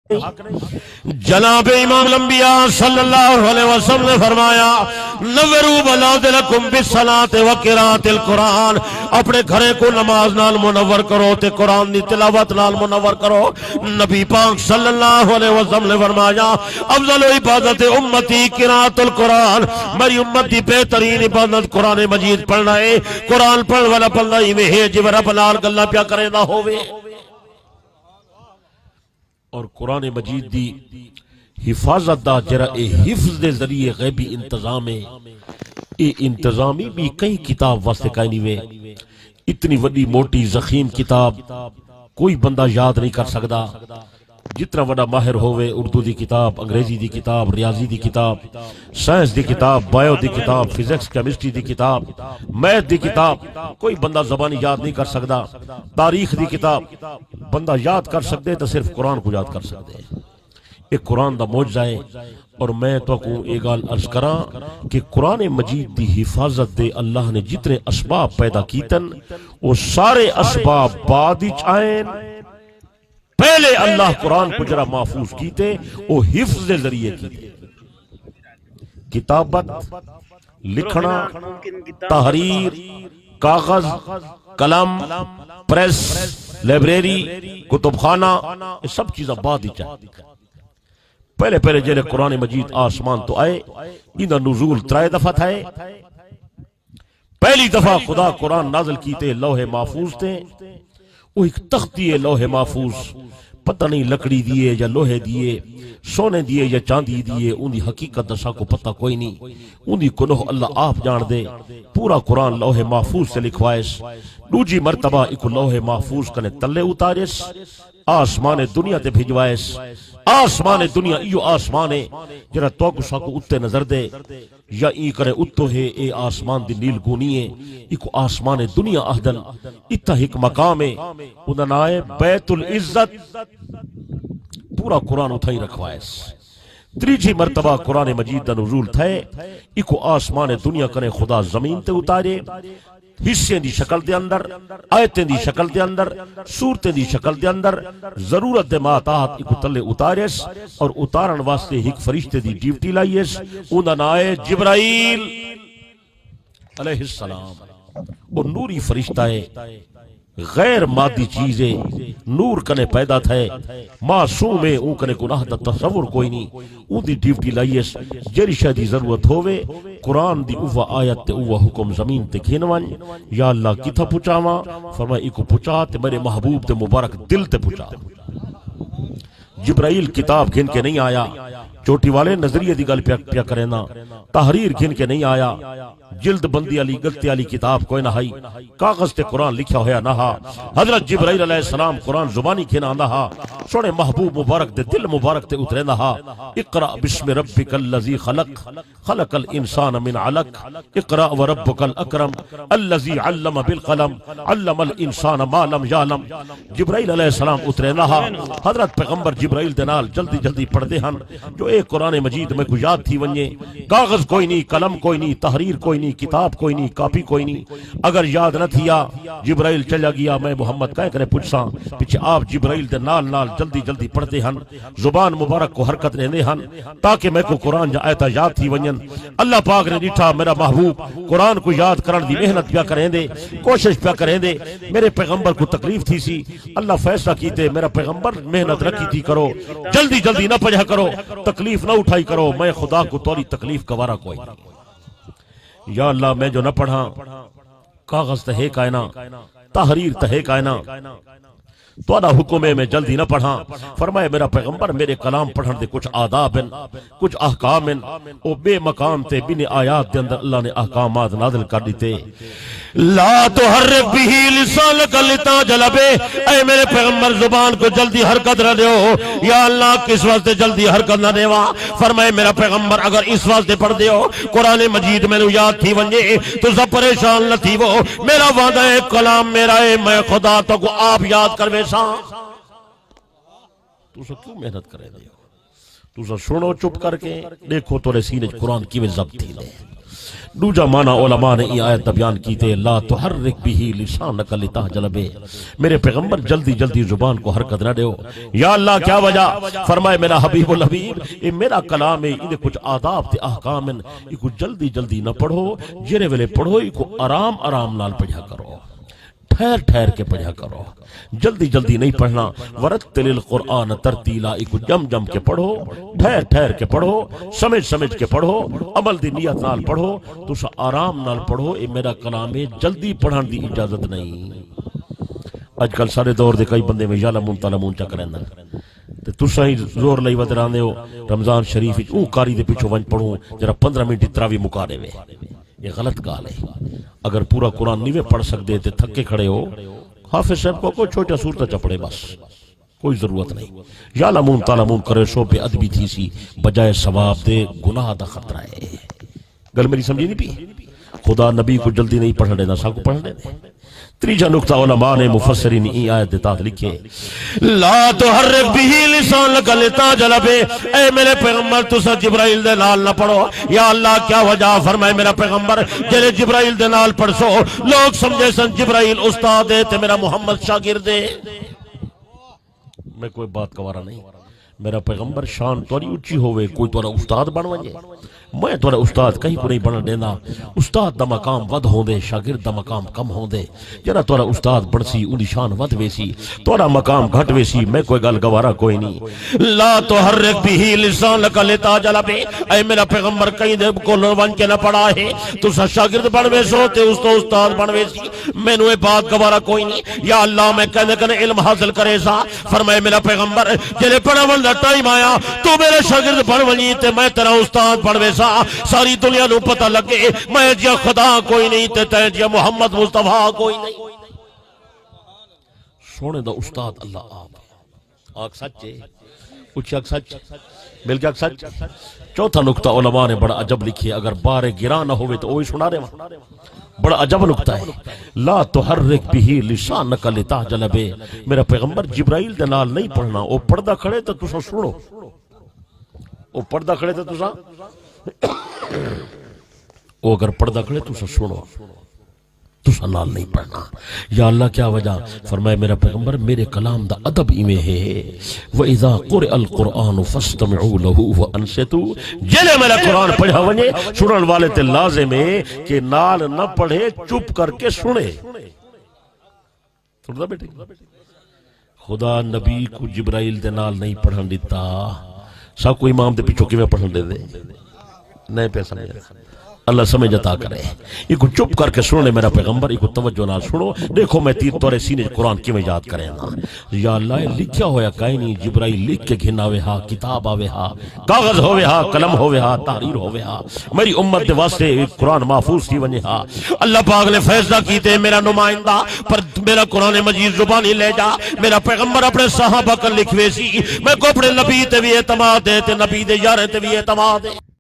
جناب امام الانبیاء صلی اللہ علیہ وسلم نے فرمایا نوروا بلادکم بالصلاۃ و قراءۃ القرآن، اپنے گھرے کو نماز نال منور کرو تے قرآن دی تلاوت نال منور کرو۔ نبی پاک صلی اللہ علیہ وسلم نے فرمایا افضل عبادت امتی قراءۃ القرآن، میری امت دی بہترین عبادت قرآن مجید پڑھنا ہے۔ قرآن پڑھ والا بندہ ایویں ہے جویں رب نال گلاں پیا کریندا ہووے۔ اور قرآن مجید دی حفاظت دا جرا اے حفظ دے ذریعے غیبی انتظام ہے، اے انتظامی بھی کئی کتاب واسطے کائیں نہیں وے۔ اتنی وڈی موٹی زخیم کتاب کوئی بندہ یاد نہیں کر سکدا، جتنا وڈا ماہر ہوئے اردو دی کتاب، انگریزی دی کتاب، ریاضی دی کتاب، سائنس دی کتاب، بائیو دی کتاب، فزکس کیمسٹری دی کتاب، میتھ دی کتاب، کوئی بندہ زبانی یاد نہیں کر سکدا۔ تاریخ دی کتاب بندہ یاد کر سکتے تو صرف قرآن کو یاد کر سکتے۔ ایک قرآن دا معجزہ ہے۔ اور میں تو کو ایک گل عرض کراں کہ قرآن مجید دی حفاظت دے اللہ نے جتنے اسباب پیدا کیتن وہ سارے اسباب بعد وچ آئیں، پہلے اللہ قرآن کو جرا محفوظ کیتے وہ حفظ دے ذریعے کیتے۔ کتابت، لکھنا، تحریر، کاغذ، قلم، پریس، لائبریری، کتب خانہ، یہ سب چیزیں بعد ہی چاہتے۔ پہلے جلے قرآن مجید آسمان تو آئے، انہا نزول 3 دفعہ تھائے۔ پہلی دفعہ خدا قرآن نازل کیتے لوح محفوظ تھے، وہ ایک تختی ہے لوح محفوظ، پتہ نہیں لکڑی دیئے یا لوہے دیئے، سونے دیئے یا چاندی دیئے، ان دی حقیقت دسا کو پتہ کوئی نہیں، ان دی کنوہ اللہ آپ جان دے۔ پورا قرآن لوح محفوظ سے لکھوائس، دوجی مرتبہ ایک لوح محفوظ کنے تلے اتارس، آسمان دنیا تے بھیجوائس۔ آسمان دنیا ایو آسمان ہے جرا تو کو ساکو اتے نظر دے، یا ای کرے اتو ہے اے آسمان دی نیل گونی ہے، ایکو آسمان دنیا اہدن، اتا ایک مقام ہے، انہا نائے بیت العزت۔ پورا قرآن اتھائی رکھوائس۔ تریجی مرتبہ قرآن مجید دا نزول تھے، ایکو آسمان دنیا کنے خدا زمین تے اتارے، حصے دی شکل دے اندر، آیتیں دی شکل دے اندر، صورتیں دی شکل دے اندر، ضرورت دے ماتات ایک تلے اتاریس، اور اتارن واسطے ایک فرشتے دی ڈیوٹی لائیس، انہا نائے جبرائیل علیہ السلام۔ اور نوری فرشتہ ہے، غیر مادی چیزیں نور کنے پیدا تھے، معصوم ہے، اون کنے گناہ دا تصور کوئی نہیں، اون دی ڈیوٹی لائیس جری شاہ دی ضرورت ہوئے قرآن دی اوہ آیت تے اوہ حکم زمین تے کھینوان، یا اللہ کی تھا پچاواں، فرمائے ایکو پچا تے میرے محبوب تے مبارک دل تے پچا۔ جبرائیل کتاب گھن کے نہیں آیا، چوٹی والے نظریے دی گل پیا کرینا، تحریر گھن کے نہیں آیا، جلد بندی علی گلتی علی کتاب کوئی نہ ہائی، کاغذ تے قرآن لکھا ہویا نہ ہا، حضرت جبرائیل علیہ السلام قرآن زبانی کھینا نہ ہا، سوڑے محبوب مبارک دے دل مبارک تے اترے نہ ہا۔ اقرأ بسم ربک الذی خلق، خلق الانسان من علق، اقرأ وربک الاکرم الذی علم بالقلم، علم الانسان ما لم یعلم۔ جبرائیل علیہ السلام اترے نہ ہا، حضرت پیغمبر جبرائیل دے نال جلدی جلدی پڑھ دے ہن، جو ایک قرآن مجید میں کو یاد تھی ونجے، کاغذ کوئی نہیں، قلم کوئی نہیں، تحریر کوئی نہیں، کتاب کوئی نہیں، کاپی کوئی نہیں، اگر یاد نہ تھیا جبرائیل چلا گیا، میں محمد کہہ کرے پوچھساں پیچھے آپ جبرائیل دے نال نال جلدی جلدی پڑھتے ہن، زبان مبارک کو حرکت رہنے ہن، تاکہ میں کو قرآن جا آیتا یاد تھی ونجن۔ اللہ پاک نے ڈیٹھا میرا محبوب قرآن کو یاد کرن دی محنت پیا کریں دے، کوشش پیا کریں دے، میرے پیغمبر کو تکلیف تھی سی، اللہ فیصلہ کیتے میرا پیغمبر محنت رکھی تھی کرو، جلدی جلدی نہ پڑھا کرو، تکلیف نہ اٹھائی کرو، میں خدا کو توری تکلیف گوارا کوئی نہیں۔ یا اللہ میں جو نہ پڑھا، کاغذ تہے کائنا، تحریر تہے کائنا، تو ادا حکم ہے میں جلدی نہ پڑھا۔ فرمائے میرا پیغمبر میرے کلام پڑھن دے کچھ آداب ہیں، کچھ احکام ہیں، او بے مقام تے بن آیات دے اندر اللہ نے احکامات نازل کر دیتے۔ لا تحرک به لسانک لتعجل بہ، اے میرے پیغمبر زبان کو جلدی حرکت نہ دیو۔ یا اللہ کس واسطے جلدی حرکت نہ دیوا؟ فرمائے میرا پیغمبر اگر اس واسطے پڑھ دیو قرآن مجید میں یاد تھی ونجے تو سب پریشان نہ تھی وہ، میرا وعدہ ہے کلام میرا ہے، میں خدا تو کو آپ یاد کروے سا۔ تو سو کیوں محنت کرے دیو؟ تو سو سنو چپ کر کے، دیکھو تو سینے قرآن کی میں ضبط تھی دے۔ دوجا معنی علماء نے یہ آیت بیان کی تے لا تحرک به لسانک لتعجل به، میرے پیغمبر جلدی جلدی زبان کو حرکت نہ دیو۔ یا اللہ کیا وجہ؟ فرمائے میرا حبیب الحبیب یہ میرا کلام ہے، یہ کچھ آداب تے احکام ہیں، یہ کچھ جلدی جلدی نہ پڑھو، جرے ویلے پڑھو یہ کو آرام آرام نال پڑھا کرو، ٹھہر ٹھہر کے پڑھا کرو، جلدی جلدی نہیں پڑھنا۔ ورتل القرآن ترتیلا، ایک جم جم کے پڑھو، ٹھہر ٹھہر کے پڑھو، سمجھ سمجھ کے پڑھو، عمل دی نیت نال پڑھو، تسا آرام نال پڑھو۔ اے میرا کلام ہے، جلدی پڑھن دی اجازت نہیں۔ اج کل سارے دور دے کئی بندے میں یعلمون تعلمون چا کریں تے تسا ہی زور لئی ودراندے ہو رمضان شریف وچ اون قاری دے پیچھے ونج پڑھوں جرا 15 منٹ تراویح مکا دے وے، یہ غلط گال ہے۔ اگر پورا قرآن نہیں پڑھ سکتے تے تھکے کھڑے ہو، حافظ صاحب کو کوئی چھوٹا سورت چپڑے، بس کوئی ضرورت نہیں۔ یعلمون تعلمون کرے سو بے ادبی تھی سی، بجائے ثواب دے گناہ دا خطرہ ہے۔ گل میری سمجھی نہیں پی؟ خدا نبی کو جلدی نہیں پڑھنے دینا، سب کو پڑھنے دے۔ تیجا نقطہ علماء نے مفسرین ای آیت دیتا لکھے لا تحرک به لسانک لتعجل به، اے میرے پیغمبر تسا جبرائیل دے نال نہ پڑھو۔ یا اللہ کیا وجہ؟ فرمائے میرا پیغمبر جلے جبرائیل دے نال پڑھ سو لوگ سمجھے سن جبرائیل استاد ہے تے میرا محمد شاگرد ہے۔ میں کوئی بات گوارا نہیں، میرا پیغمبر شان توری اچھی ہوئے، کوئی تورا استاد بن ونجے، میں تورا استاد کہیں کو نہیں بنا دینا۔ استاد دا مقام ود ہوں دے، شاگرد دا مقام کم ہوں دے۔ جرا تورا استاد بڑسی اندی شان ود ویسی، تورا مقام گھٹ ویسی، میں کوئی گل گوارا کوئی نہیں۔ لا تحرک به لسانک لتعجل به، اے میرا پیغمبر کہیں دے کو ون کے نہ پڑا ہے، تو شاگرد بن ویسو تے استاد بن ویسی، میں نوے بات گوارا کوئی نہیں۔ یا اللہ میں کہنے کنے علم حاصل کرے سا، فرمائے میرا پیغمبر جلے پڑھا ون دا ٹائم آیا تو میرے شاگرد بن ونی تے میں تیرا استاد بن ویسا، ساری دنیا نو پتہ لگے میں جیا خدا کوئی نہیں تے جیا محمد مصطفیٰ کوئی نہیں۔ سونے دا استاد اللہ آپ آگ سچے اچھی آگ سچ مل گیا سچ۔ چوتھا نقطہ علماء نے بڑا عجب لکھی، اگر بار گرا نہ ہوئے تو وہی سنا رہے وہاں، بڑا عجب نقطہ ہے۔ لا تحرک به لسانک لتعجل به، میرا پیغمبر جبرائیل دے نال نہیں پڑھنا، او پردہ کھڑے تو تسا سنو، او پردہ کھڑے تو تسا او اگر پردہ کھڑے تسا سنو، تسا نال نہیں پڑھنا۔ یا اللہ کیا وجہ؟ فرمائے میرا پیغمبر میرے کلام دا ادب ایویں ہے، وَإِذَا قُرِئَ الْقُرْآنُ فَاسْتَمِعُوا لَهُ وَأَنصِتُوا، جلے میرا قرآن پڑھا ونجے سنن والے تے لازم ہے کہ نال نہ پڑھے، چپ کر کے سنے۔ سنتا بیٹے خدا نبی کو جبرائیل دے نال نہیں پڑھن دیتا، سب کو امام دے پیچھو کیویں پڑھن دے دے نہیں پیسہ نہیں۔ اللہ سمجھ عطا کرے، یہ کو چپ کر کے سنو نے میرا پیغمبر، یہ کو توجہ نال سنو۔ دیکھو میں تیر تورے سینے قرآن کی میں یاد کریں نا۔ یا اللہ لکھیا ہویا کہیں نہیں، جبرائیل لکھ کے گھناوے ہا، کتاب آوے ہا، کاغذ ہوئے ہا، قلم ہوئے ہا، تحریر ہوئے ہا، میری امت دے واسطے قرآن محفوظ تھی ونجے ہا۔ اللہ پاک نے فیصلہ کیتے میرا نمائندہ پر میرا قرآن مجید زبانی لے جا، میرا پیغمبر اپنے صحابہ کا لکھوے سی، میں کو اپنے نبی تے بھی اعتماد ہے تے نبی دے یارے تے بھی اعتماد ہے۔